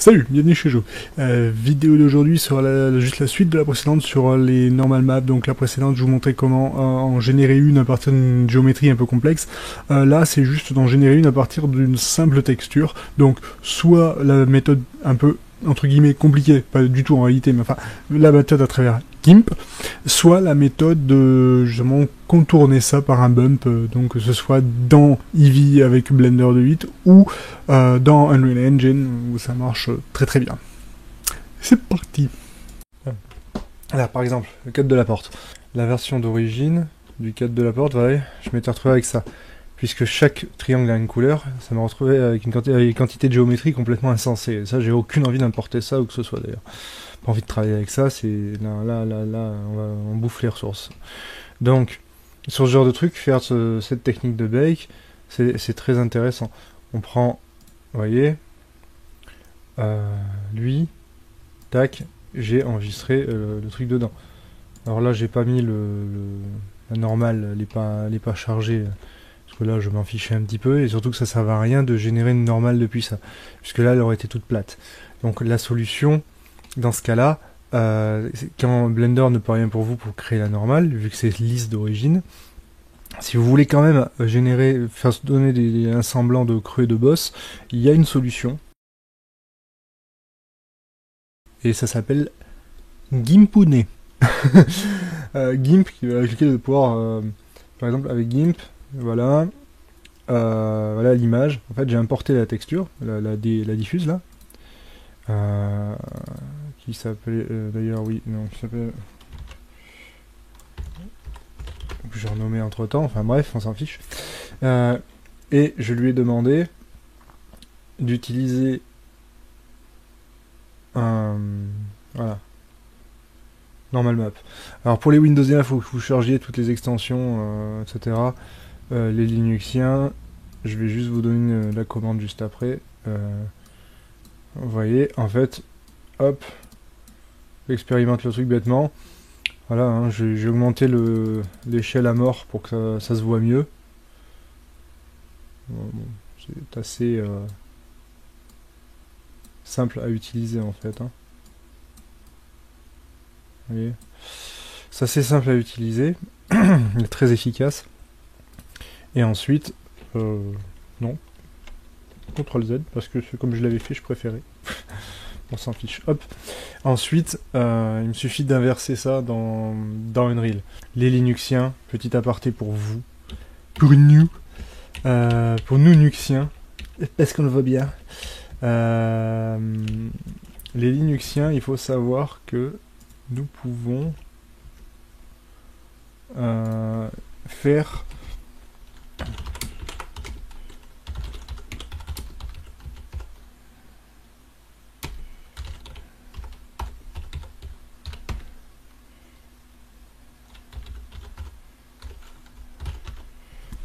Salut, bienvenue chez Joe. Vidéo d'aujourd'hui sera juste la suite de la précédente sur les normal maps. Donc la précédente, je vous montrais comment en générer une à partir d'une géométrie un peu complexe. Là, c'est juste d'en générer une à partir d'une simple texture. Donc soit la méthode un peu entre guillemets compliquée, pas du tout en réalité, mais enfin la méthode à travers GIMP, soit la méthode de justement contourner ça par un bump, donc que ce soit dans Eevee avec Blender de 8 ou dans Unreal Engine où ça marche très très bien. C'est parti. Là par exemple, le cadre de la porte. La version d'origine du cadre de la porte, voilà, je m'étais retrouvé avec ça. Puisque chaque triangle a une couleur, ça m'a retrouvé avec une quantité de géométrie complètement insensée. Et ça, j'ai aucune envie d'importer ça ou que ce soit d'ailleurs. Pas envie de travailler avec ça, c'est là, on bouffe les ressources. Donc, sur ce genre de truc, faire cette technique de bake, c'est très intéressant. On prend, vous voyez, lui, tac, j'ai enregistré le truc dedans. Alors là, j'ai pas mis la normale, elle est pas chargée. Parce que là, je m'en fichais un petit peu, et surtout que ça ne servait à rien de générer une normale depuis ça. Puisque là, elle aurait été toute plate. Donc la solution, dans ce cas-là, quand Blender ne peut rien pour vous pour créer la normale, vu que c'est lisse d'origine, si vous voulez quand même générer, faire donner un semblant de creux et de boss, il y a une solution. Et ça s'appelle Gimpune. Gimp, qui va ajouter de pouvoir, par exemple avec Gimp, voilà, voilà l'image. En fait, j'ai importé la texture, la diffuse là, qui s'appelait d'ailleurs, oui, non, qui s'appelle. J'ai renommé entre temps. Enfin bref, on s'en fiche. Et je lui ai demandé d'utiliser un voilà. Normal map. Alors pour les Windowsiens, il faut que vous chargiez toutes les extensions, etc. Les Linuxiens, je vais juste vous donner la commande juste après. Vous voyez, en fait, hop, j'expérimente le truc bêtement. Voilà, hein, j'ai augmenté l'échelle à mort pour que ça se voit mieux. Bon, c'est assez simple à utiliser en fait. Hein. Vous voyez, c'est assez simple à utiliser, il est très efficace. Et ensuite, non, CTRL Z, parce que comme je l'avais fait, je préférais. On s'en fiche. Hop. Ensuite, il me suffit d'inverser ça dans Unreal. Les Linuxiens, petit aparté pour vous, pour nous Nuxiens, est-ce qu'on le voit bien, les Linuxiens, il faut savoir que nous pouvons faire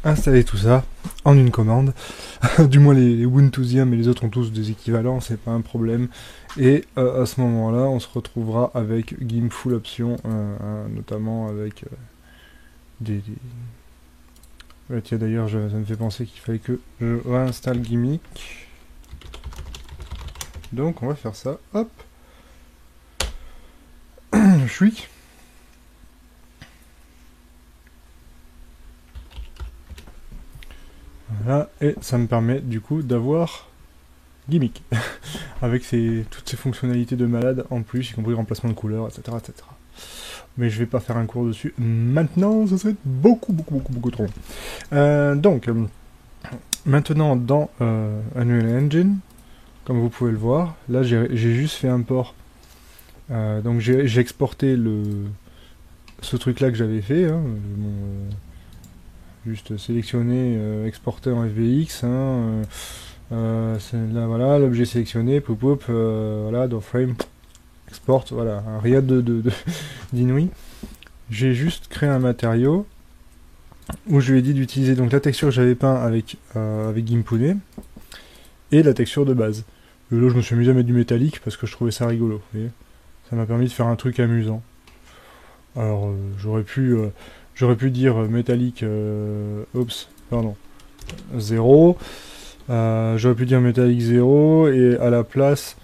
installer tout ça en une commande. Du moins les Ubuntusiens, mais les autres ont tous des équivalents, c'est pas un problème. Et à ce moment-là, on se retrouvera avec GIMP full option, notamment avec tiens d'ailleurs, ça me fait penser qu'il fallait que je réinstalle Gimmick. Donc on va faire ça, hop. Chouic. Voilà, et ça me permet du coup d'avoir Gimmick, avec toutes ces fonctionnalités de malade en plus, y compris remplacement de couleurs, etc., etc. Mais je vais pas faire un cours dessus maintenant, ça serait beaucoup trop long. Donc, maintenant dans Unreal Engine, comme vous pouvez le voir, là j'ai juste fait un port. Donc j'ai exporté ce truc là que j'avais fait, hein, juste sélectionner, exporter en FBX, hein, là voilà, l'objet sélectionné, voilà, dans frame, export, voilà, rien d'inouï. J'ai juste créé un matériau où je lui ai dit d'utiliser donc la texture que j'avais peint avec Gimpune et la texture de base. Et là je me suis amusé à mettre du métallique parce que je trouvais ça rigolo, vous voyez. Ça m'a permis de faire un truc amusant. Alors j'aurais pu dire métallique, oups, pardon, 0. J'aurais pu dire métallique 0 et à la place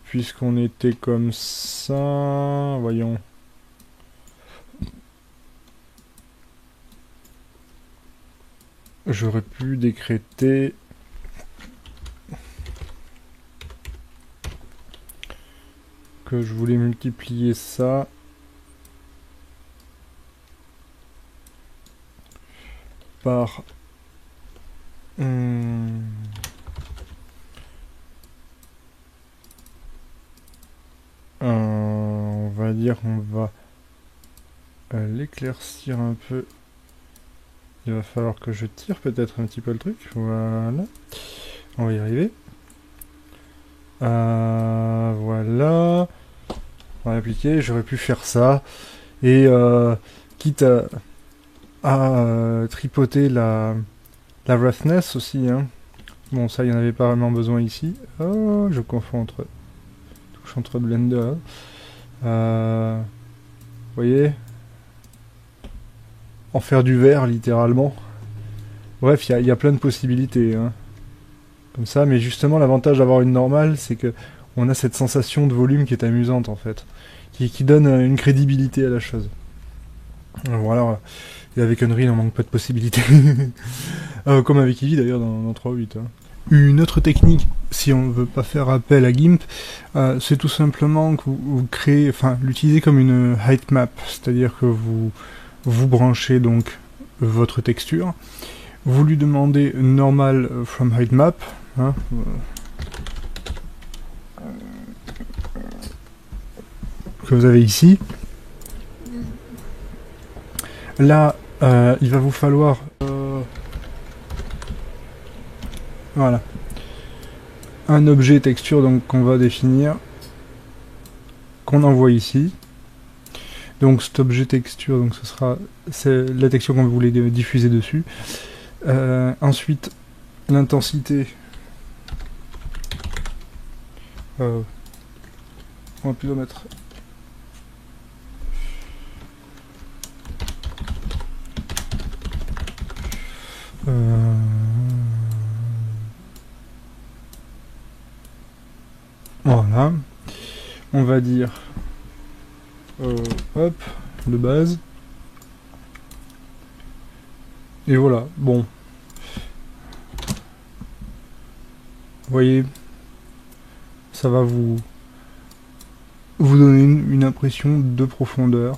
puisqu'on était comme ça, voyons. J'aurais pu décréter que je voulais multiplier ça par on va dire on va l'éclaircir un peu. Il va falloir que je tire peut-être un petit peu le truc. Voilà. On va y arriver. Voilà. On va l'appliquer. J'aurais pu faire ça. Et quitte à tripoter la roughness aussi. Hein. Bon, ça, il n'y en avait pas vraiment besoin ici. Oh, je confonds entre Blender. Vous voyez ? En faire du verre, littéralement. Bref, il y a plein de possibilités. Hein. Comme ça, mais justement, l'avantage d'avoir une normale, c'est que on a cette sensation de volume qui est amusante, en fait. Qui donne une crédibilité à la chose. Voilà. Et avec Unreal, on manque pas de possibilités. Comme avec Eevee, d'ailleurs, dans 3.8. Hein. Une autre technique, si on ne veut pas faire appel à GIMP, c'est tout simplement que vous créez, enfin, l'utiliser comme une height map, c'est-à-dire que vous branchez donc votre texture, vous lui demandez normal from height map, hein, que vous avez ici. Là, il va vous falloir voilà, un objet texture donc qu'on va définir, qu'on envoie ici. Donc cet objet texture, donc c'est la texture qu'on voulait diffuser dessus. Ensuite, l'intensité. On va plutôt mettre. Voilà. On va dire. Hop, de base. Et voilà, bon. Vous voyez, ça va vous donner une impression de profondeur.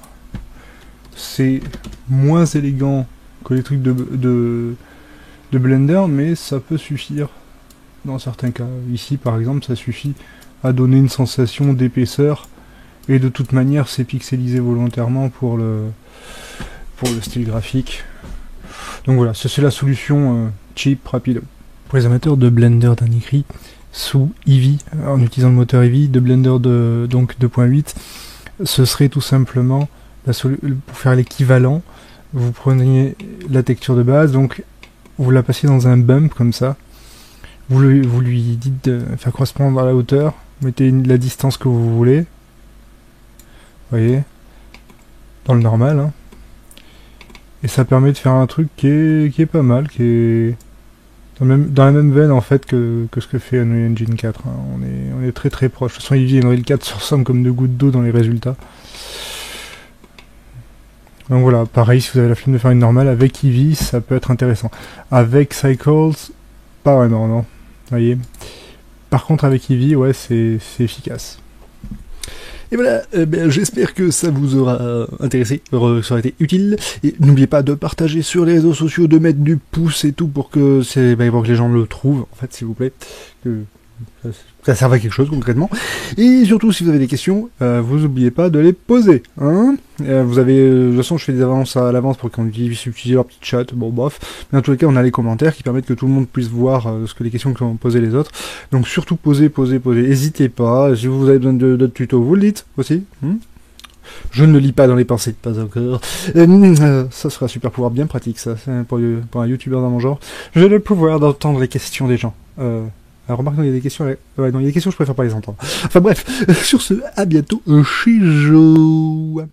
C'est moins élégant que les trucs de Blender, mais ça peut suffire dans certains cas. Ici, par exemple, ça suffit à donner une sensation d'épaisseur. Et de toute manière, c'est pixelisé volontairement pour le style graphique. Donc voilà, c'est la solution cheap, rapide. Pour les amateurs de Blender d'un écrit sous Eevee, en utilisant le moteur Eevee de Blender donc 2.8, ce serait tout simplement, pour faire l'équivalent, vous preniez la texture de base, donc vous la passez dans un bump comme ça, vous lui dites de faire correspondre à la hauteur, mettez la distance que vous voulez, vous voyez, dans le normal, hein. Et ça permet de faire un truc qui est pas mal, qui est dans la même veine en fait que ce que fait Unreal Engine 4. Hein. On est très très proche. De toute façon, Eevee et Unreal 4 se ressemblent comme deux gouttes d'eau dans les résultats. Donc voilà, pareil, si vous avez la flemme de faire une normale, avec Eevee, ça peut être intéressant. Avec Cycles, pas vraiment, non. Vous voyez. Par contre, avec Eevee, ouais, c'est efficace. Et voilà, j'espère que ça vous aura intéressé, ça aura été utile. Et n'oubliez pas de partager sur les réseaux sociaux, de mettre du pouce et tout pour que les gens le trouvent, en fait, s'il vous plaît. Que ça serve à quelque chose concrètement. Et surtout, si vous avez des questions, vous n'oubliez pas de les poser. Hein, vous avez, de toute façon, je fais des avances à l'avance pour qu'on puisse utiliser leur petit chat. Bon, bof. Mais en tous les cas, on a les commentaires qui permettent que tout le monde puisse voir ce que les questions que ont posées les autres. Donc surtout, posez. N'hésitez pas. Si vous avez besoin d'autres tutos, vous le dites aussi. Je ne le lis pas dans les pensées, pas encore. Ça sera un super pouvoir bien pratique, ça, pour un youtubeur dans mon genre. J'ai le pouvoir d'entendre les questions des gens. Alors remarque, non, il y a des questions, ouais, non, il y a des questions, je préfère pas les entendre. Enfin bref, sur ce, à bientôt, chez Joe.